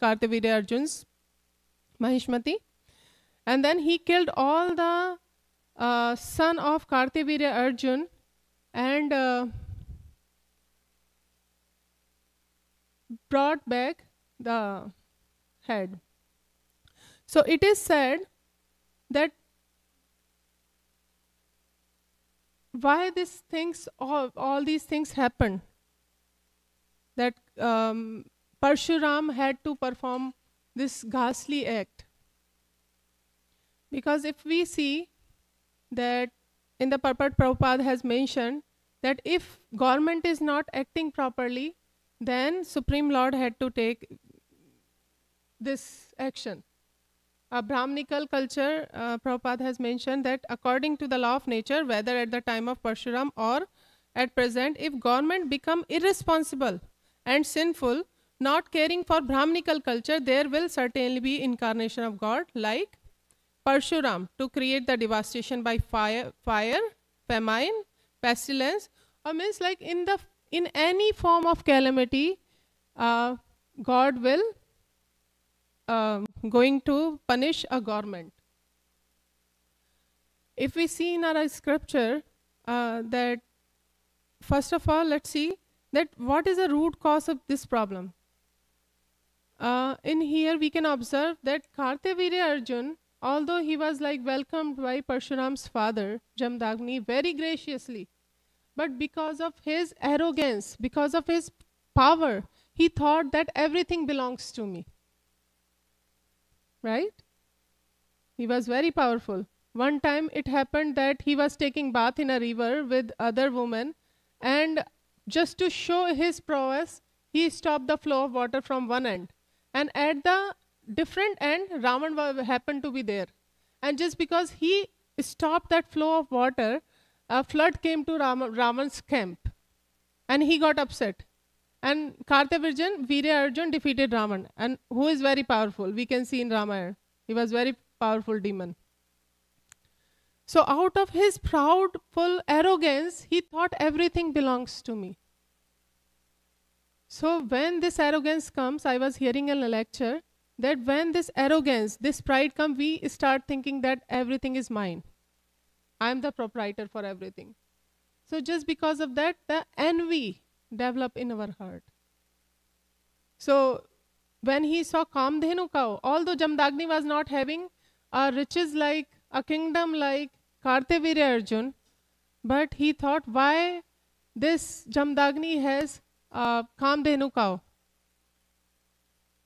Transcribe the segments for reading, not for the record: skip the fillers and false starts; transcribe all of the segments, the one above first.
Kartavirya Arjun's Mahishmati. And then he killed all the son of Kartavirya Arjun and brought back the head. So it is said that why these things, all these things happened, that Parshuram had to perform this ghastly act. Because if we see that in the Purport Prabhupada has mentioned that if government is not acting properly, then Supreme Lord had to take this action. A Brahminical culture, Prabhupada has mentioned that according to the law of nature, whether at the time of Parshuram or at present, if government become irresponsible and sinful, not caring for Brahminical culture, there will certainly be incarnation of God like Parshuram to create the devastation by fire, famine, pestilence, or means like in any form of calamity, God will going to punish a government. If we see in our scripture that first of all, let's see that what is the root cause of this problem. In here we can observe that Kartavirya Arjun, although he was like welcomed by Parshuram's father, Jamdagni, very graciously, but because of his arrogance, because of his power, he thought that everything belongs to me. Right? He was very powerful. One time it happened that he was taking bath in a river with other women, and just to show his prowess, he stopped the flow of water from one end. And at the different end, Ravan happened to be there. And just because he stopped that flow of water, a flood came to Ravan's camp. And he got upset. And Kartavirya Arjun defeated Ravan, and who is very powerful. We can see in Ramayana. He was very powerful demon. So out of his proudful arrogance, he thought everything belongs to me. So when this arrogance comes, I was hearing in a lecture that when this arrogance, this pride comes, we start thinking that everything is mine. I am the proprietor for everything. So just because of that, the envy develop in our heart. So when he saw Kamdhenu cow, although Jamdagni was not having a riches like, a kingdom like Kartavirya Arjun, but he thought, why this Jamdagni has Kamdhenu cow?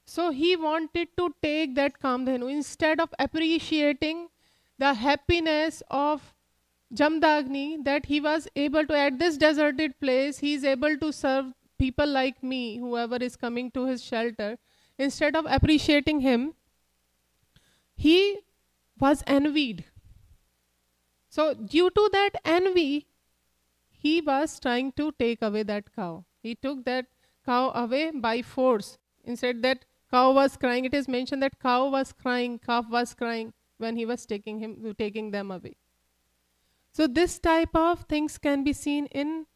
So he wanted to take that Kamdhenu instead of appreciating the happiness of Jamdagni, that he was able to, at this deserted place, he is able to serve people like me, whoever is coming to his shelter. Instead of appreciating him, he was envied. So due to that envy, he was trying to take away that cow. He took that cow away by force. Instead, that cow was crying. It is mentioned that cow was crying, calf was crying when he was taking them away. So this type of things can be seen in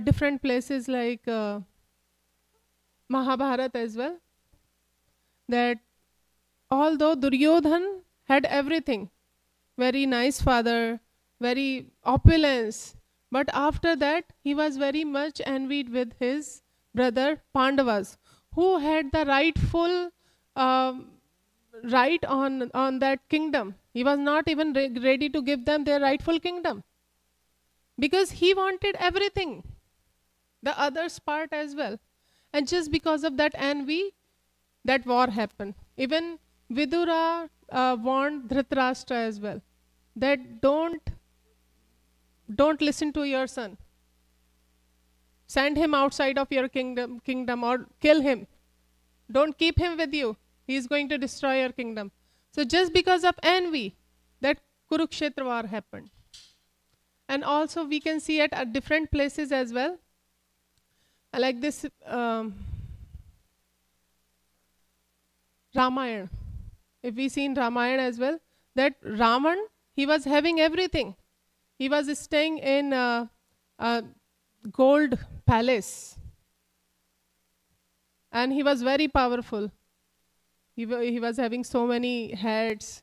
different places like Mahabharata as well. That although Duryodhan had everything, very nice father, very opulence, but after that he was very much envied with his brother Pandavas, who had the rightful right on that kingdom. He was not even ready to give them their rightful kingdom, because he wanted everything, the others' part as well. And just because of that envy, that war happened. Even Vidura warned Dhritarashtra as well, that don't listen to your son. Send him outside of your kingdom or kill him. Don't keep him with you. He is going to destroy your kingdom. So just because of envy, that Kurukshetra war happened. And also we can see it at different places as well. Like this Ramayana. If we see in Ramayana as well, that Ravan, he was having everything. He was staying in a gold palace. And he was very powerful. he was having so many heads,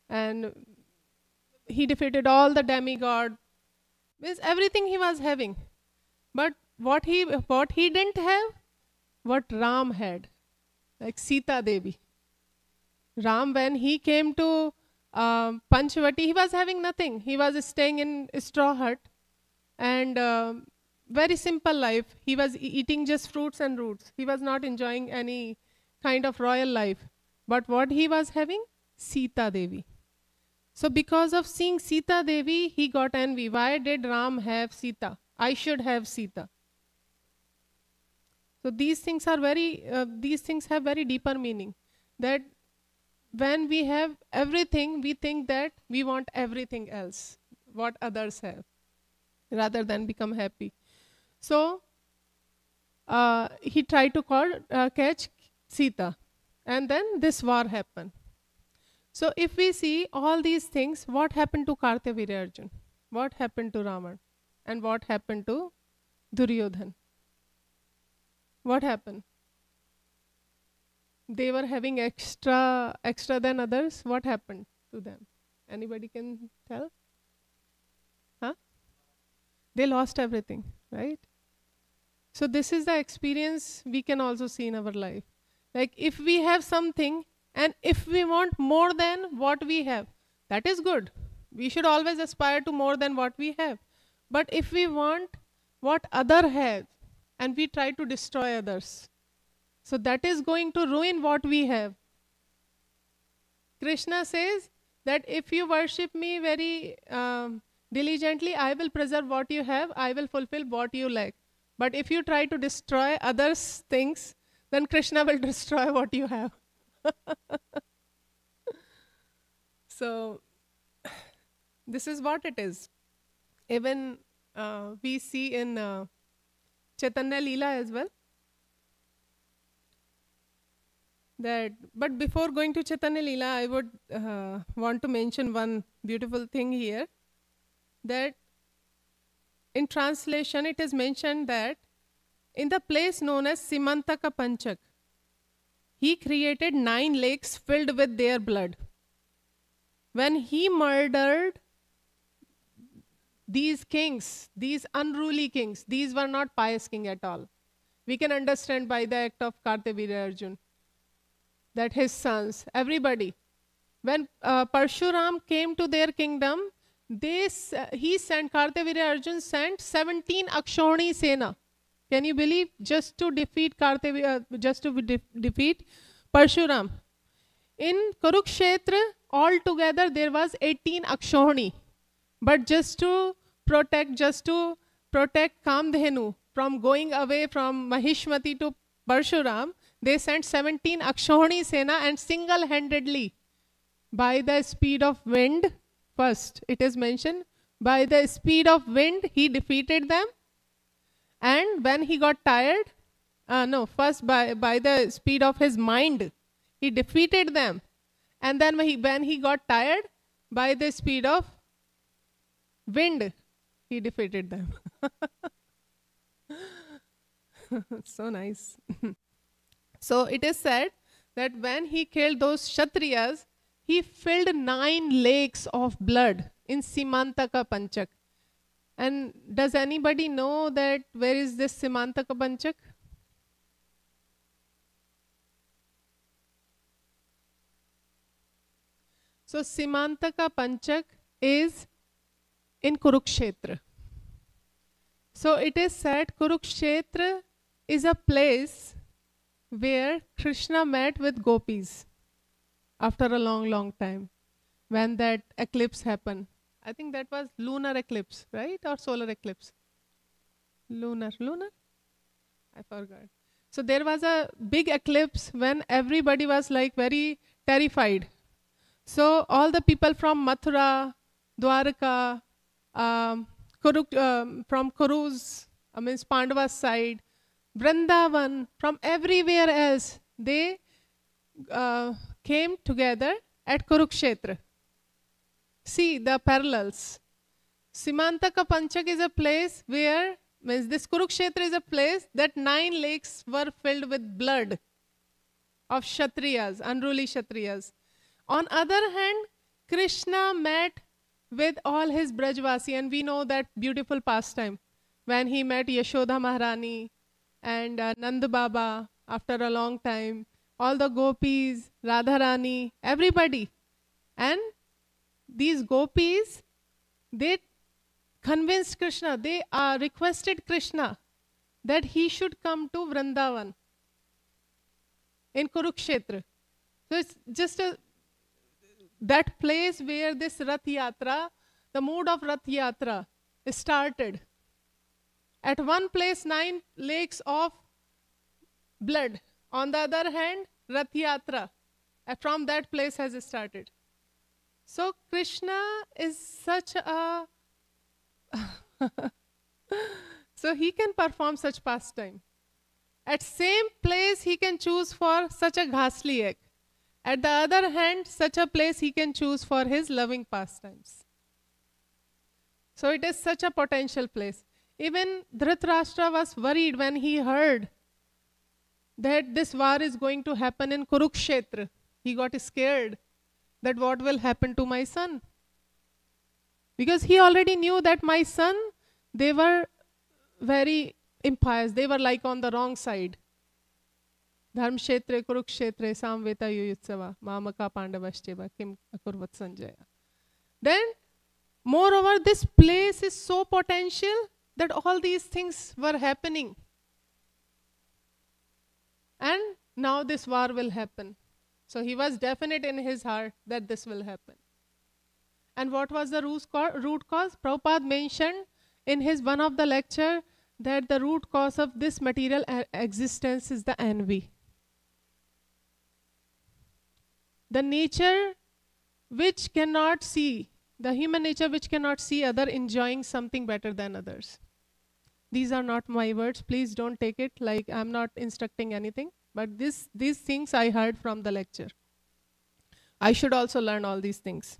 and he defeated all the demigod. Means everything he was having. But what he didn't have, what Ram had, like Sita Devi. Ram, when he came to Panchavati, he was having nothing. He was staying in a straw hut, and very simple life. He was eating just fruits and roots. He was not enjoying any kind of royal life. But what he was having? Sita Devi. So because of seeing Sita Devi, he got envy. Why did Ram have Sita? I should have Sita. So these things have very deeper meaning. That when we have everything, we think that we want everything else, what others have, rather than become happy. So he tried to catch Sita, and then this war happened. So if we see all these things, what happened to Kartavirya Arjun? What happened to Ravan? And what happened to Duryodhan? What happened? They were having extra than others. What happened to them? Anybody can tell? Huh? They lost everything, right? So this is the experience we can also see in our life. Like if we have something, and if we want more than what we have, that is good. We should always aspire to more than what we have. But if we want what other have, and we try to destroy others, so that is going to ruin what we have. Krishna says that if you worship me very diligently, I will preserve what you have, I will fulfill what you lack. But if you try to destroy others' things, then Krishna will destroy what you have. So this is what it is. Even we see in Chaitanya Leela as well. But before going to Chaitanya Leela, I would want to mention one beautiful thing here. That in translation, it is mentioned that in the place known as Simantaka Panchak, he created 9 lakes filled with their blood. When he murdered these kings, these unruly kings, these were not pious kings at all. We can understand by the act of Kartavirya Arjun that his sons, everybody, when Parshuram came to their kingdom, Kartavirya Arjun sent 17 Akshoni Sena. Can you believe? Just to defeat defeat Parshuram. In Kurukshetra, altogether there was 18 Akshoni. But just to protect Kamdhenu from going away from Mahishmati to Parshuram, they sent 17 Akshoni Sena, and single-handedly, by the speed of wind, first it is mentioned, by the speed of wind he defeated them. And when he got tired, first by the speed of his mind, he defeated them. And then when he got tired, by the speed of wind, he defeated them. So nice. So it is said that when he killed those Kshatriyas, he filled 9 lakes of blood in Simantaka Panchak. And does anybody know that where is this Simantaka Panchak? So Simantaka Panchak is in Kurukshetra. So it is said Kurukshetra is a place where Krishna met with gopis after a long time, when that eclipse happened. I think that was lunar eclipse, right? Or solar eclipse? Lunar? I forgot. So there was a big eclipse when everybody was like very terrified. So all the people from Mathura, Dwarka, from Kurus, means Pandava's side, Vrindavan, from everywhere else, they came together at Kurukshetra. See the parallels. Simantaka Panchak is a place where, means this Kurukshetra is a place that 9 lakes were filled with blood. of Kshatriyas, unruly Kshatriyas. On other hand, Krishna met with all his Brajvasi, and we know that beautiful pastime when he met Yashoda Maharani and Nand Baba after a long time, all the gopis, Radharani, everybody. And these gopis, they convinced Krishna, they requested Krishna that he should come to Vrindavan in Kurukshetra. So it's just that place where this Rath Yatra, the mood of Rath Yatra started. At one place, 9 lakes of blood. On the other hand, Rath Yatra from that place has started. So Krishna is such a so he can perform such pastime. At same place he can choose for such a ghastly egg. At the other hand, such a place he can choose for his loving pastimes. So it is such a potential place. Even Dhritarashtra was worried when he heard that this war is going to happen in Kurukshetra. He got scared that what will happen to my son. Because he already knew that my son, they were very impious. They were like on the wrong side. Dharmkshetre, Kurukshetre, Samveta Yuyutsava, Mamaka Pandavascheva, Kim Akurvat Sanjaya. Then, moreover, this place is so potential that all these things were happening. And now this war will happen. So he was definite in his heart that this will happen. And what was the root cause? Prabhupada mentioned in his one of the lecture that the root cause of this material existence is the envy. The nature which cannot see, the human nature which cannot see other enjoying something better than others. These are not my words. Please don't take it like I'm not instructing anything. But these things I heard from the lecture. I should also learn all these things.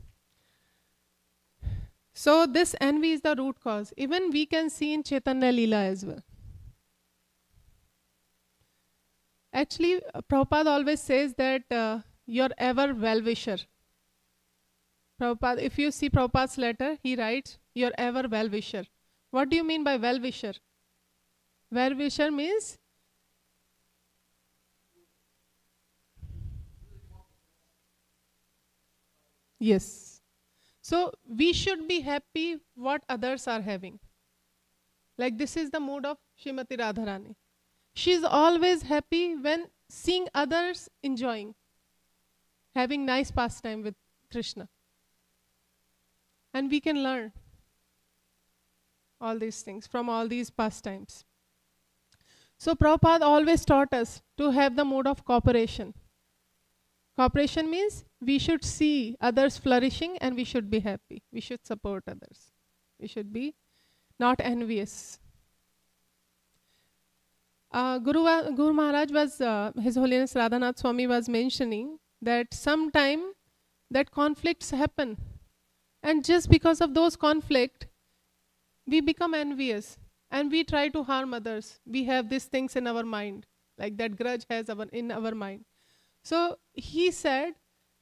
So this envy is the root cause. Even we can see in Chaitanya Leela as well. Actually, Prabhupada always says that your ever well-wisher. Prabhupada, if you see Prabhupada's letter, he writes, your ever well-wisher. What do you mean by well-wisher? Well-wisher means yes. So we should be happy what others are having. Like this is the mood of Srimati Radharani. She is always happy when seeing others enjoying, having nice pastime with Krishna. And we can learn all these things from all these pastimes. So Prabhupada always taught us to have the mood of cooperation. Cooperation means we should see others flourishing and we should be happy. We should support others. We should be not envious. Guru Maharaj was, His Holiness Radhanath Swami was mentioning that sometime that conflicts happen. And just because of those conflicts, we become envious and we try to harm others. We have these things in our mind, like that grudge has in our mind. So he said,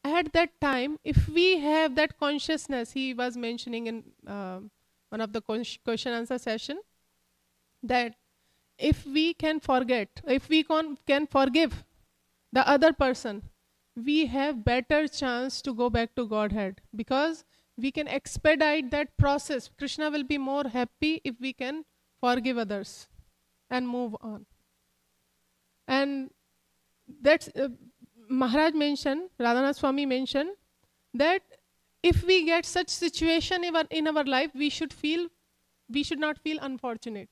at that time, if we have that consciousness, he was mentioning in one of the question answer session, that if we can forget, if we can forgive the other person, we have better chance to go back to Godhead, because we can expedite that process. Krishna will be more happy if we can forgive others and move on. And that's Maharaj mentioned, Radhanath Swami mentioned, that if we get such situation in our life, we should not feel unfortunate.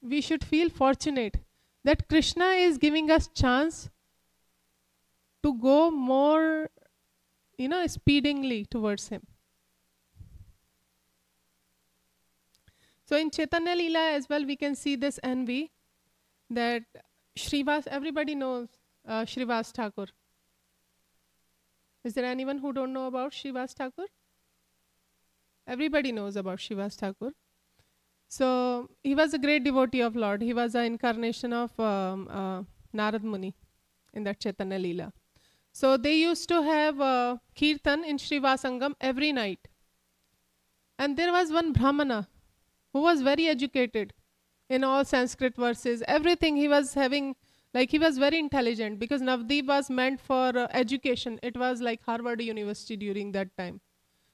We should feel fortunate that Krishna is giving us chance to go more, speedingly towards him. So in Chaitanya Leela as well, we can see this envy that Srivas, everybody knows Srivas Thakur. Is there anyone who don't know about Srivas Thakur? Everybody knows about Srivas Thakur. So he was a great devotee of Lord. He was an incarnation of Narad Muni in that Chaitanya Leela. So they used to have kirtan in Srivasangam every night. And there was one Brahmana who was very educated in all Sanskrit verses, everything he was having, like he was very intelligent because Navdeep was meant for education. It was like Harvard University during that time.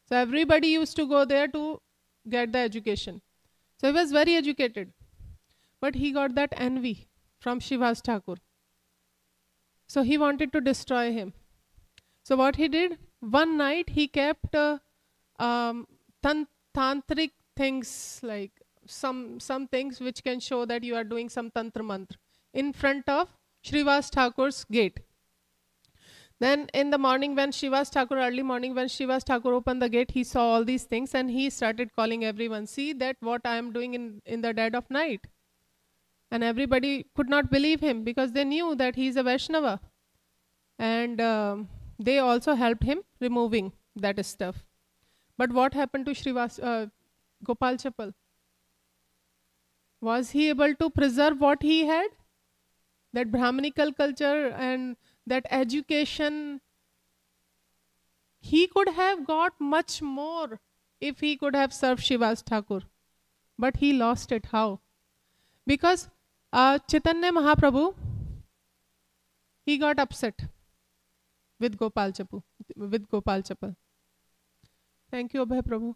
So everybody used to go there to get the education. So he was very educated. But he got that envy from Srivas Thakur. So he wanted to destroy him. So what he did, one night he kept tantric things, like some things which can show that you are doing some tantra mantra in front of Srivas Thakur's gate. Then in the morning when Srivas Thakur, early morning when Srivas Thakur opened the gate, he saw all these things and he started calling everyone, see that what I am doing in the dead of night. And everybody could not believe him because they knew that he is a Vaishnava. And they also helped him removing that stuff. But what happened to Srivas Gopal Chappal? Was he able to preserve what he had? That Brahmanical culture and that education. He could have got much more if he could have served Srivas Thakur. But he lost it. How? Because Chaitanya Mahaprabhu, he got upset with Gopal Chappal. Thank you, Abhay Prabhu,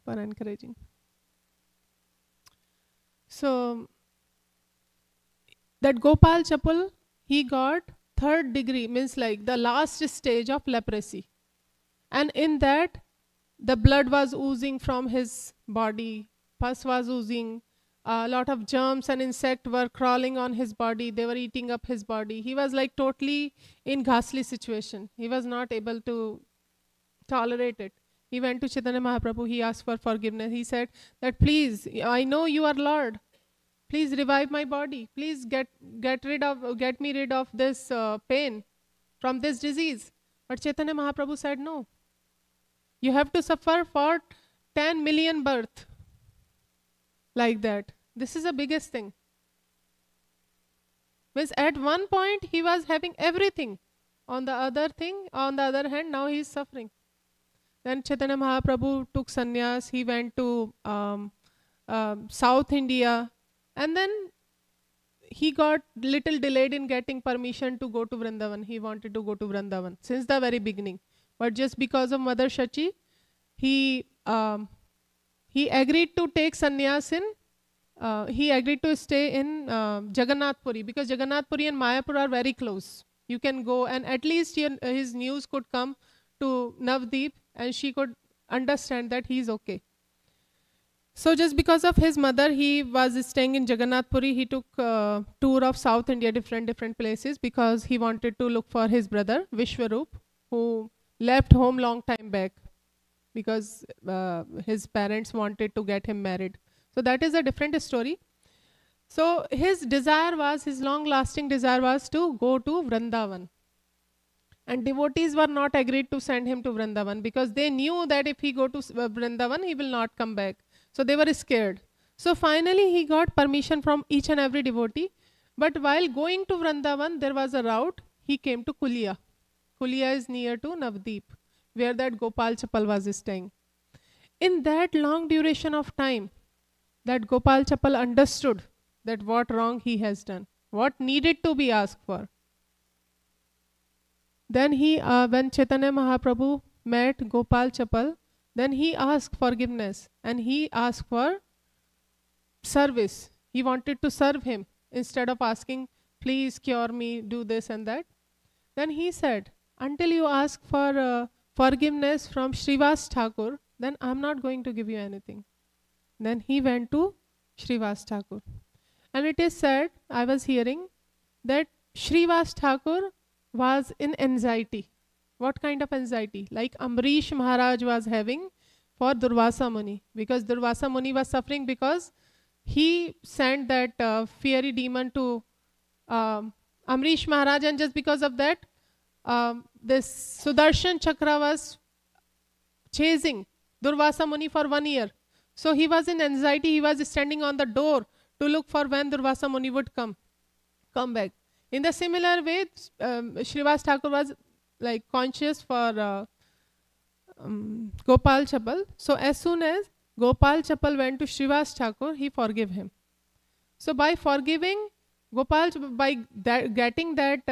for encouraging. So that Gopal Chappal, he got 3rd degree, means like the last stage of leprosy. And in that, the blood was oozing from his body, pus was oozing, a lot of germs and insects were crawling on his body, they were eating up his body. He was like totally in ghastly situation. He was not able to tolerate it. He went to Chaitanya Mahaprabhu, he asked for forgiveness. He said that please, I know you are Lord. Please revive my body. Please get me rid of this pain, from this disease. But Chaitanya Mahaprabhu said no. You have to suffer for 10 million births. Like that. This is the biggest thing. Means at one point he was having everything. On the other hand, now he is suffering. Then Chaitanya Mahaprabhu took sannyas. He went to South India. And then he got little delayed in getting permission to go to Vrindavan. He wanted to go to Vrindavan since the very beginning. But just because of Mother Shachi, he agreed to take sannyas he agreed to stay in Jagannath Puri, because Jagannath Puri and Mayapur are very close. You can go and at least his news could come to Navdeep and she could understand that he is okay. So just because of his mother, he was staying in Jagannath Puri. He took a tour of South India, different places, because he wanted to look for his brother, Vishwarup, who left home long time back because his parents wanted to get him married. So that is a different story. So his long-lasting desire was to go to Vrindavan. And devotees were not agreed to send him to Vrindavan because they knew that if he go to Vrindavan, he will not come back. So they were scared. So finally he got permission from each and every devotee. But while going to Vrindavan, there was a route. He came to Kulia. Kulia is near to Navdeep, where that Gopal Chappal was staying. In that long duration of time, that Gopal Chappal understood that what wrong he has done, what needed to be asked for. Then when Chaitanya Mahaprabhu met Gopal Chappal, then he asked forgiveness and he asked for service. He wanted to serve him instead of asking, please cure me, do this and that. Then he said, until you ask for forgiveness from Srivas Thakur, then I'm not going to give you anything. Then he went to Srivas Thakur. And it is said, I was hearing, that Srivas Thakur was in anxiety. What kind of anxiety? Like Amrish Maharaj was having for Durvasa Muni. Because Durvasa Muni was suffering because he sent that fiery demon to Amrish Maharaj, and just because of that, this Sudarshan Chakra was chasing Durvasa Muni for 1 year. So he was in anxiety. He was standing on the door to look for when Durvasa Muni would come back. In the similar way, Srivas Thakur was like conscious for Gopal Chapal. So as soon as Gopal Chapal went to Srivas Thakur, he forgave him. So by forgiving Gopal, by that, getting that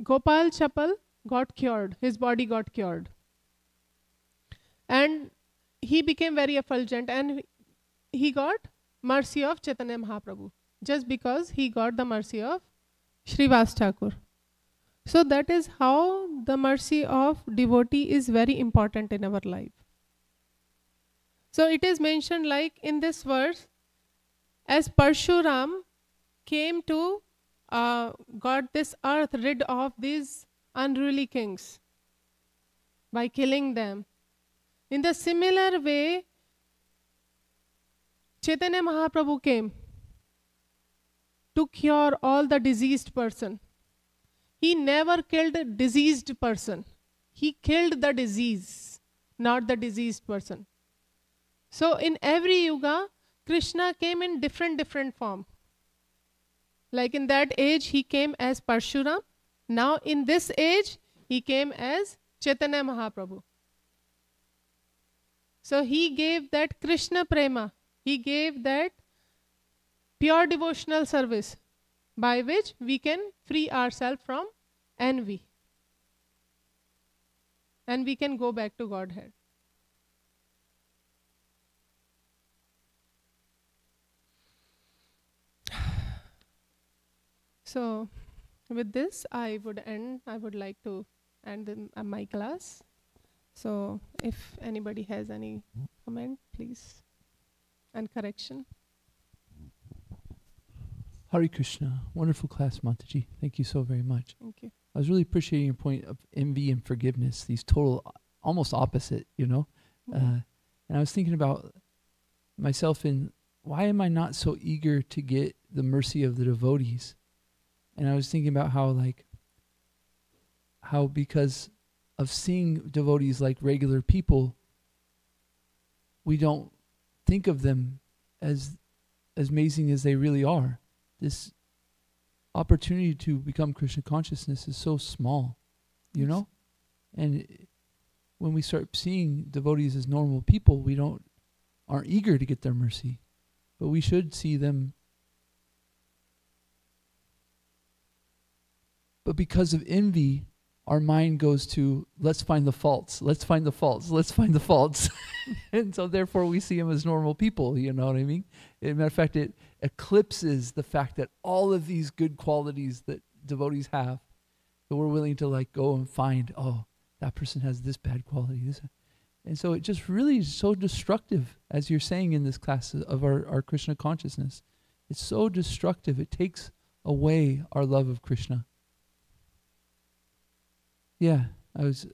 Gopal Chapal got cured, his body got cured. And he became very effulgent and he got mercy of Chaitanya Mahaprabhu just because he got the mercy of Srivas Thakur. So that is how the mercy of devotee is very important in our life. So it is mentioned like in this verse, as Parshuram came to got this earth rid of these unruly kings by killing them. In the similar way, Chaitanya Mahaprabhu came to cure all the diseased person. He never killed a diseased person. He killed the disease, not the diseased person. So in every yuga, Krishna came in different form. Like in that age, he came as Parshuram. Now in this age, he came as Chaitanya Mahaprabhu. So he gave that Krishna Prema. He gave that pure devotional service by which we can free ourselves from envy. And we can go back to Godhead. So with this, I would like to end my class. So if anybody has any comment, please, and correction. Hare Krishna. Wonderful class, Mataji. Thank you so very much. Thank you. I was really appreciating your point of envy and forgiveness, these total, almost opposite, you know. And I was thinking about myself in, why am I not so eager to get the mercy of the devotees? And I was thinking about how because of seeing devotees like regular people, we don't think of them as amazing as they really are. This opportunity to become Krishna consciousness is so small, you know? And when we start seeing devotees as normal people, we aren't eager to get their mercy. But we should see them. But because of envy, our mind goes to, let's find the faults, let's find the faults, let's find the faults. And so therefore we see them as normal people, you know what I mean? As a matter of fact, it eclipses the fact that all of these good qualities that devotees have, that we're willing to like go and find, oh, that person has this bad quality. And so it just really is so destructive, as you're saying in this class of our Krishna consciousness. It's so destructive. It takes away our love of Krishna. Yeah, I was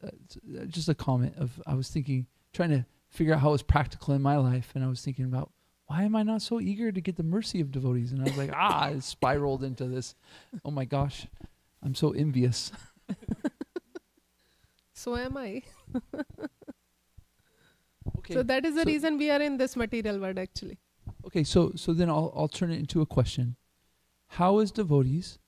just a comment of, I was thinking, trying to figure out how it was practical in my life, and I was thinking about, why am I not so eager to get the mercy of devotees? And I was like, it spiraled into this, oh my gosh, I'm so envious. So am I. Okay, so that is the reason we are in this material world actually. Okay, so then I'll turn it into a question. How as devotees,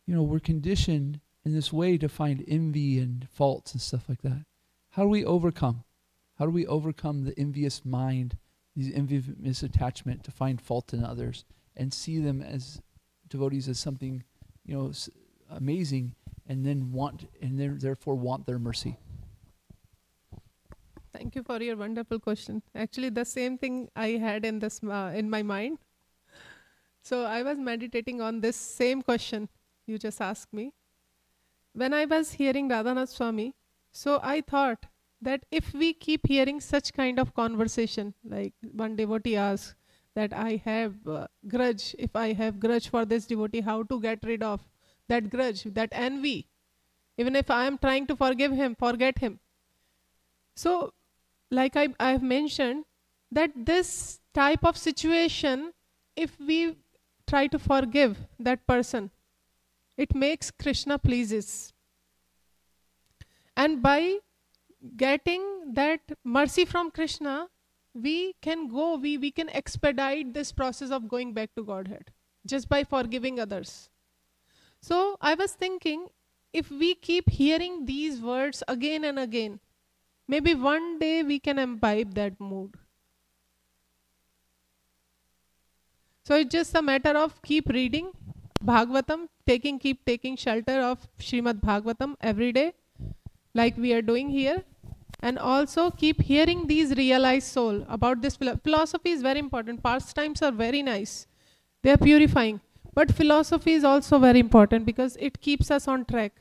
we're conditioned in this way to find envy and faults and stuff like that. How do we overcome? How do we overcome the envious mind, these envious attachment to find fault in others and see them as devotees as something, amazing, and then therefore want their mercy? Thank you for your wonderful question. Actually, the same thing I had in this in my mind. So I was meditating on this same question you just asked me. When I was hearing Radhanath Swami, so I thought that if we keep hearing such kind of conversation, like one devotee asks that I have grudge, if I have grudge for this devotee, how to get rid of that grudge, that envy, even if I am trying to forgive him, forget him. So like I have mentioned, that this type of situation, if we try to forgive that person, it makes Krishna pleases. And by getting that mercy from Krishna, we can go, we can expedite this process of going back to Godhead just by forgiving others. So I was thinking, if we keep hearing these words again and again, maybe one day we can imbibe that mood. So it's just a matter of keep reading Bhagavatam, keep taking shelter of Srimad Bhagavatam every day, like we are doing here, and also keep hearing these realized soul about this philosophy is very important. Pastimes are very nice, they are purifying, but philosophy is also very important because it keeps us on track.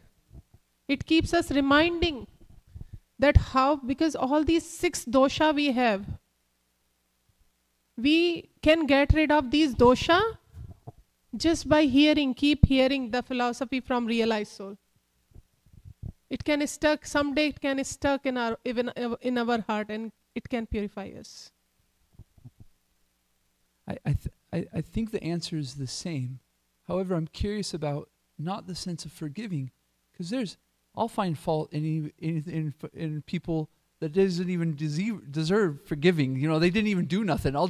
It keeps us reminding that how, because all these 6 dosha we have, we can get rid of these dosha just by keep hearing the philosophy from realized soul. It can stuck, someday it can stuck in our heart, and it can purify us. I think the answer is the same. However, I'm curious about not the sense of forgiving, because I'll find fault in people that doesn't even deserve forgiving. You know, they didn't even do nothing. I'll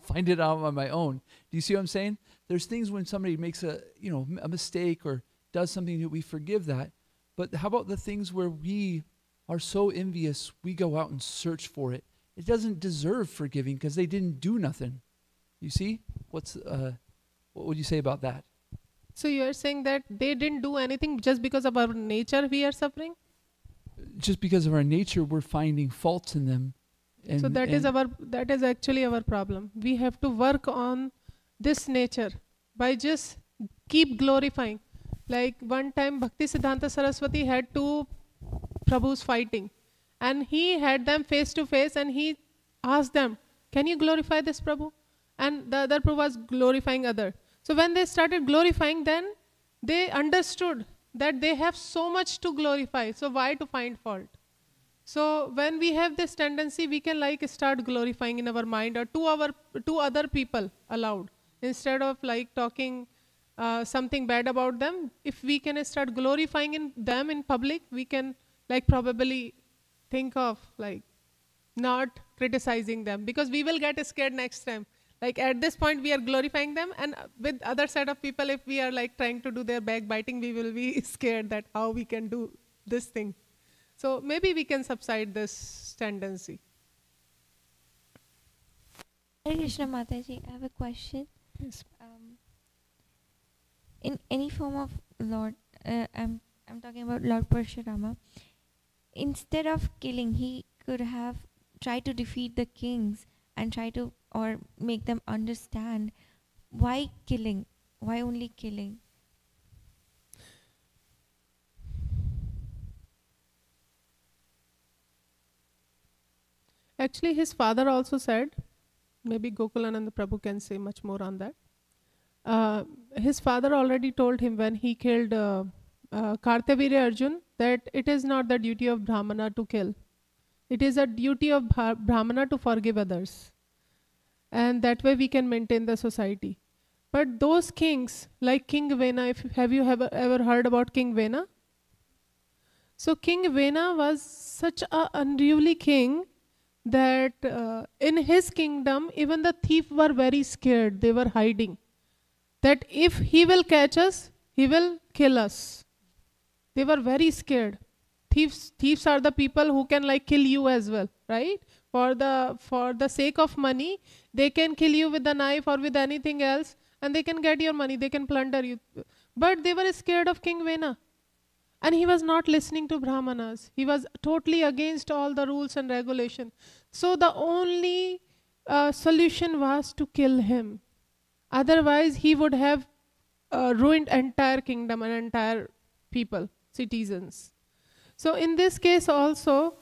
find it out on my own. Do you see what I'm saying? There's things when somebody makes a mistake or does something that we forgive that. But how about the things where we are so envious, we go out and search for it? It doesn't deserve forgiving because they didn't do nothing. You see? What would you say about that? So you are saying that they didn't do anything just because of our nature we are suffering? Just because of our nature, we're finding faults in them. So that is actually our problem. We have to work on this nature by just keep glorifying. Like one time Bhaktisiddhanta Saraswati had 2 Prabhus fighting, and he had them face to face, and he asked them, can you glorify this Prabhu? And the other Prabhu was glorifying other. So when they started glorifying, then they understood that they have so much to glorify, so why to find fault? So when we have this tendency, we can start glorifying in our mind, or to other people aloud, instead of talking something bad about them. If we can start glorifying them in public, we can probably think of not criticizing them, because we will get scared next time. At this point we are glorifying them, and with other set of people, if we are trying to do their backbiting, we will be scared that how we can do this thing. So maybe we can subside this tendency. Hare Krishna Mataji, I have a question. Yes. In any form of Lord, I'm talking about Lord Parshurama, instead of killing, he could have tried to defeat the kings and or make them understand why killing, why only killing. Actually, his father also said, maybe Gokulananda Prabhu can say much more on that. His father already told him when he killed Kartavirya Arjun that it is not the duty of Brahmana to kill. It is a duty of Brahmana to forgive others. And that way we can maintain the society. But those kings, like King Vena, have you ever heard about King Vena? So King Vena was such an unruly king that in his kingdom, even the thieves were very scared. They were hiding. That if he will catch us, he will kill us. They were very scared. Thieves are the people who can kill you as well, right? For the sake of money, they can kill you with a knife or with anything else, and they can get your money, they can plunder you. But they were scared of King Vena. And he was not listening to Brahmanas. He was totally against all the rules and regulation. So the only solution was to kill him. Otherwise, he would have ruined entire kingdom and entire people, citizens. So in this case also,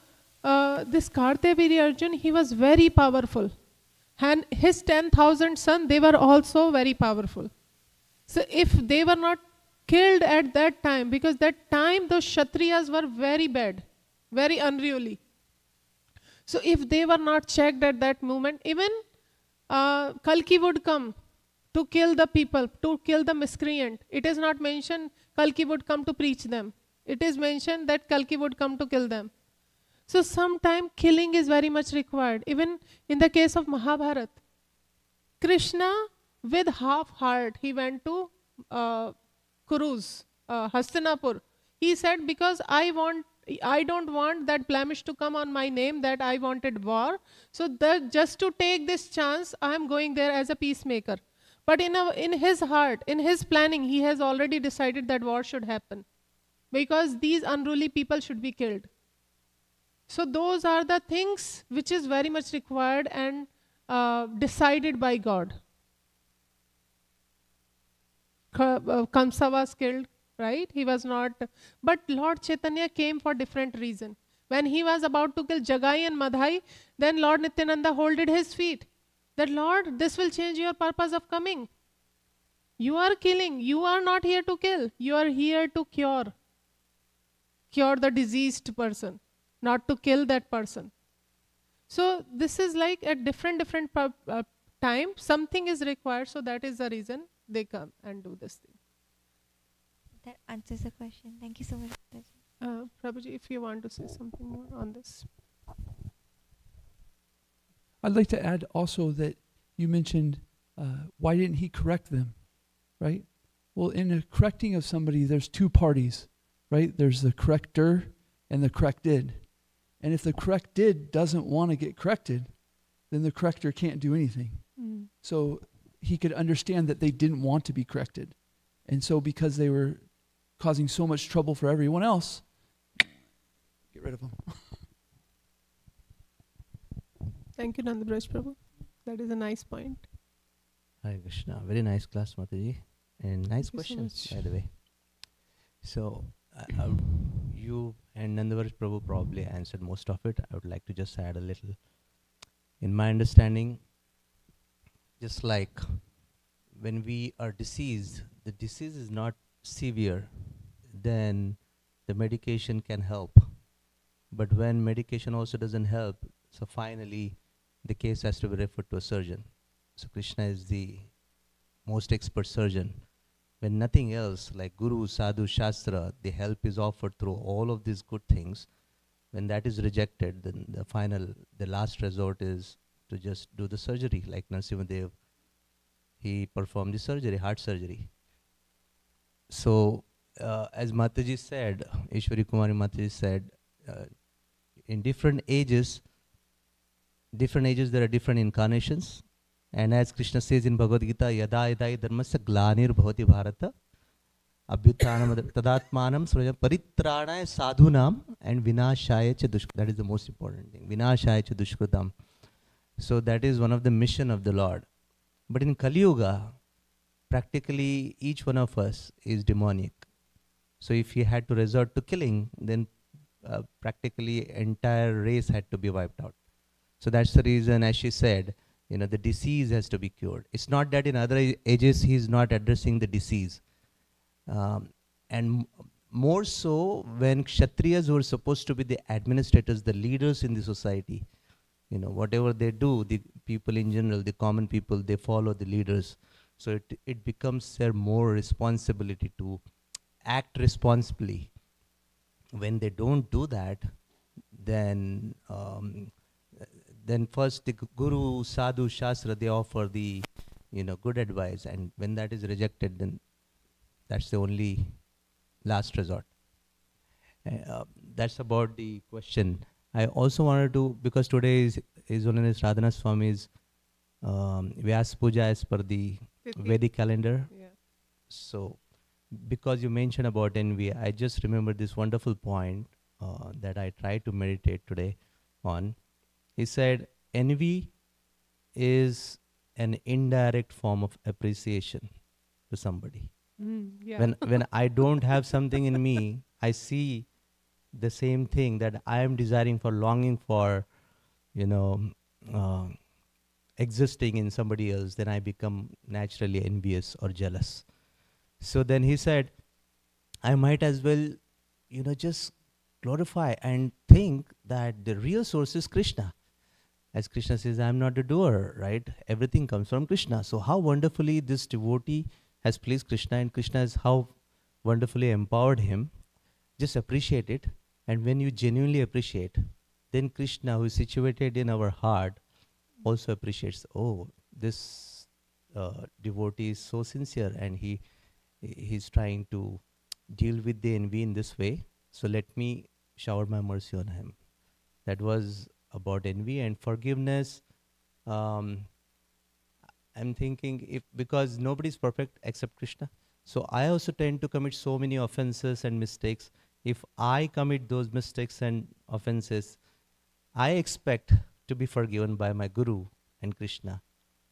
this Kartavirya Arjun, he was very powerful. And his 10,000 sons, they were also very powerful. So if they were not killed at that time, because that time those Kshatriyas were very bad, very unruly. So if they were not checked at that moment, even Kalki would come to kill the people, to kill the miscreant. It is not mentioned Kalki would come to preach them. it is mentioned that Kalki would come to kill them. So sometime killing is very much required. Even in the case of Mahabharat, Krishna with half heart, he went to Kurus, Hastinapur. He said, because I don't want that blemish to come on my name that I wanted war. So just to take this chance, I am going there as a peacemaker. But in his heart, in his planning, he has already decided that war should happen, because these unruly people should be killed. So those are the things which is very much required and decided by God. Kamsa was killed, right? He was not, but Lord Chaitanya came for different reason. When he was about to kill Jagai and Madhai, then Lord Nityananda holded his feet. That Lord, this will change your purpose of coming. You are killing. You are not here to kill. You are here to cure. Cure the diseased person, not to kill that person. So this is like at different time, something is required. So that is the reason they come and do this thing. That answers the question. Thank you so much, Mataji. Prabhuji, if you want to say something more on this. I'd like to add also that you mentioned, why didn't he correct them, right? Well, in a correcting of somebody, there's two parties, right? There's the corrector and the corrected. And if the corrected doesn't want to get corrected, then the corrector can't do anything. Mm. So he could understand that they didn't want to be corrected. And so because they were causing so much trouble for everyone else, get rid of them. Thank you, Nandabraj Prabhu. That is a nice point. Hare Krishna. Very nice class, Mataji. And nice Thank you so questions, much. by the way. So, you and Nandabraj Prabhu probably answered most of it. I would like to just add a little. In my understanding, just like when we are diseased, the disease is not severe, then the medication can help. But when medication also doesn't help, so finally the case has to be referred to a surgeon. So Krishna is the most expert surgeon. When nothing else, like Guru, Sadhu, Shastra, the help is offered through all of these good things. When that is rejected, then the last resort is to just do the surgery. Like Narasimhadev, he performed the surgery, heart surgery. So, as Mataji said, Ishwari Kumari Mataji said, in different ages there are different incarnations. And as Krishna says in Bhagavad Gita, Yada Yada Dharmasya Glanir Bhavati Bharata Abhyuthanam Tadatmanam Sraja Paritranaya Sadhunam and Vinashaya Cha Dushkritam. That is the most important thing. Vinashaya Cha Dushkritam. So that is one of the mission of the Lord. But in Kali Yuga, practically each one of us is demonic. So if he had to resort to killing, then practically entire race had to be wiped out. So that's the reason, as she said, the disease has to be cured. It's not that in other ages he is not addressing the disease. And more so when Kshatriyas, who are supposed to be the administrators, the leaders in the society, whatever they do, the people in general, the common people, they follow the leaders. So it becomes their more responsibility to act responsibly. When they don't do that, then first the Guru, Sadhu, Shastra, they offer the good advice, and when that is rejected, then that's the only last resort. That's about the question. I also wanted to, because today is His Holiness Radhanath Swami's Vyas Puja as per the Vedic calendar. Yeah. So, because you mentioned about envy, I just remember this wonderful point that I tried to meditate today on. He said, envy is an indirect form of appreciation to somebody. Yeah. When I don't have something in me, I see the same thing that I am desiring for, longing for, existing in somebody else, then I become naturally envious or jealous. So then he said, I might as well, just glorify and think that the real source is Krishna. As Krishna says, I am not a doer, right? Everything comes from Krishna. So how wonderfully this devotee has pleased Krishna, and Krishna has how wonderfully empowered him, just appreciate it. And when you genuinely appreciate, then Krishna, who is situated in our heart, also appreciates, oh, this devotee is so sincere and he's trying to deal with the envy in this way. So let me shower my mercy on him. That was about envy. And forgiveness. I'm thinking, if because nobody is perfect except Krishna, so I also tend to commit so many offenses and mistakes. If I commit those mistakes and offenses, I expect to be forgiven by my Guru and Krishna.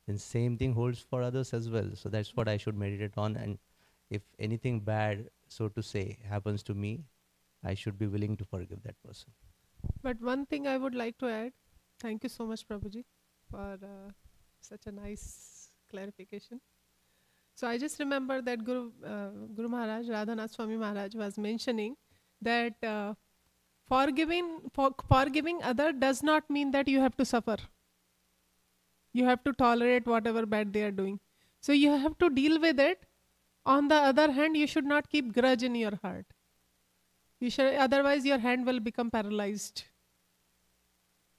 Then same thing holds for others as well. So that's what I should meditate on. And if anything bad, so to say, happens to me, I should be willing to forgive that person. But one thing I would like to add, thank you so much, Prabhuji, for such a nice clarification. So I just remember that Guru Maharaj, Radhanath Swami Maharaj was mentioning that forgiving other does not mean that you have to suffer. You have to tolerate whatever bad they are doing. So you have to deal with it. On the other hand, you should not keep grudge in your heart. You should, otherwise your hand will become paralyzed.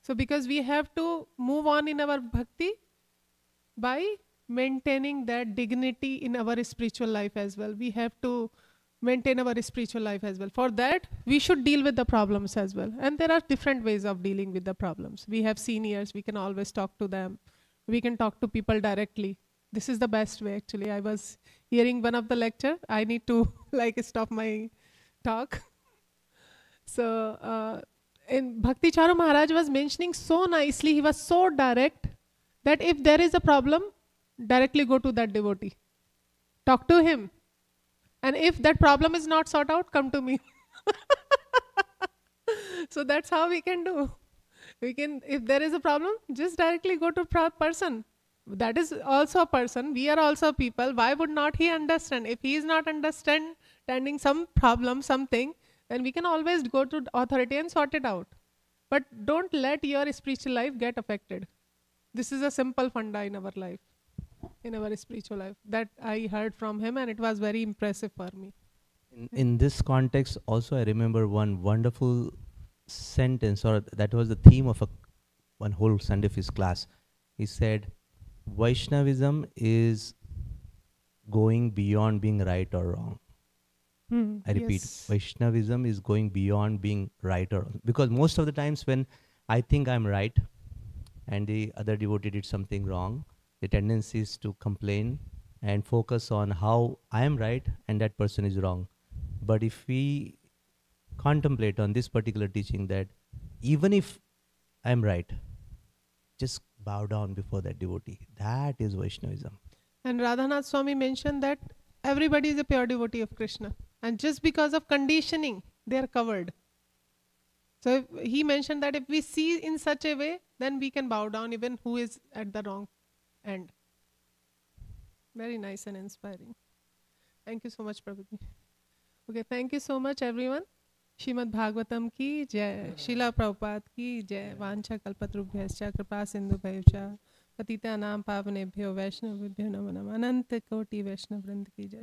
So because we have to move on in our bhakti by maintaining that dignity in our spiritual life as well. We have to maintain our spiritual life as well. For that, we should deal with the problems as well. And there are different ways of dealing with the problems. We have seniors, we can always talk to them. We can talk to people directly. This is the best way actually. I was hearing one of the lecture. I need to stop my talk. So in Bhakti Charu Maharaj was mentioning so nicely, he was so direct that if there is a problem, directly go to that devotee. Talk to him. And if that problem is not sorted out, come to me. So that's how we can do. We can, if there is a problem, just directly go to person. That is also a person. We are also people. Why would not he understand? If he is not understanding some problem, something, then we can always go to authority and sort it out. But don't let your spiritual life get affected. This is a simple funda in our life, in our spiritual life, that I heard from him, and it was very impressive for me. In this context, also I remember one wonderful sentence, or that was the theme of one whole Sunday Feast class. He said, Vaishnavism is going beyond being right or wrong. I repeat, Yes. Vaishnavism is going beyond being right or wrong. Because most of the times when I think I'm right and the other devotee did something wrong, the tendency is to complain and focus on how I am right and that person is wrong. But if we contemplate on this particular teaching that even if I'm right, just bow down before that devotee. That is Vaishnavism. And Radhanath Swami mentioned that everybody is a pure devotee of Krishna. And just because of conditioning, they are covered. So he mentioned that if we see in such a way, then we can bow down even who is at the wrong end. Very nice and inspiring. Thank you so much, Prabhuji. Okay, thank you so much, everyone. Shrimad Bhagavatam की जय, शिला प्रभुपाद की जय, वांछा कल्पतरुभ्यश्च कृपा सिंधुभ्यश्च पतितानां पावनेभ्यो वैष्णवेभ्यो नमो नमः, अनंत कोटि वैष्णव वृंद की जय।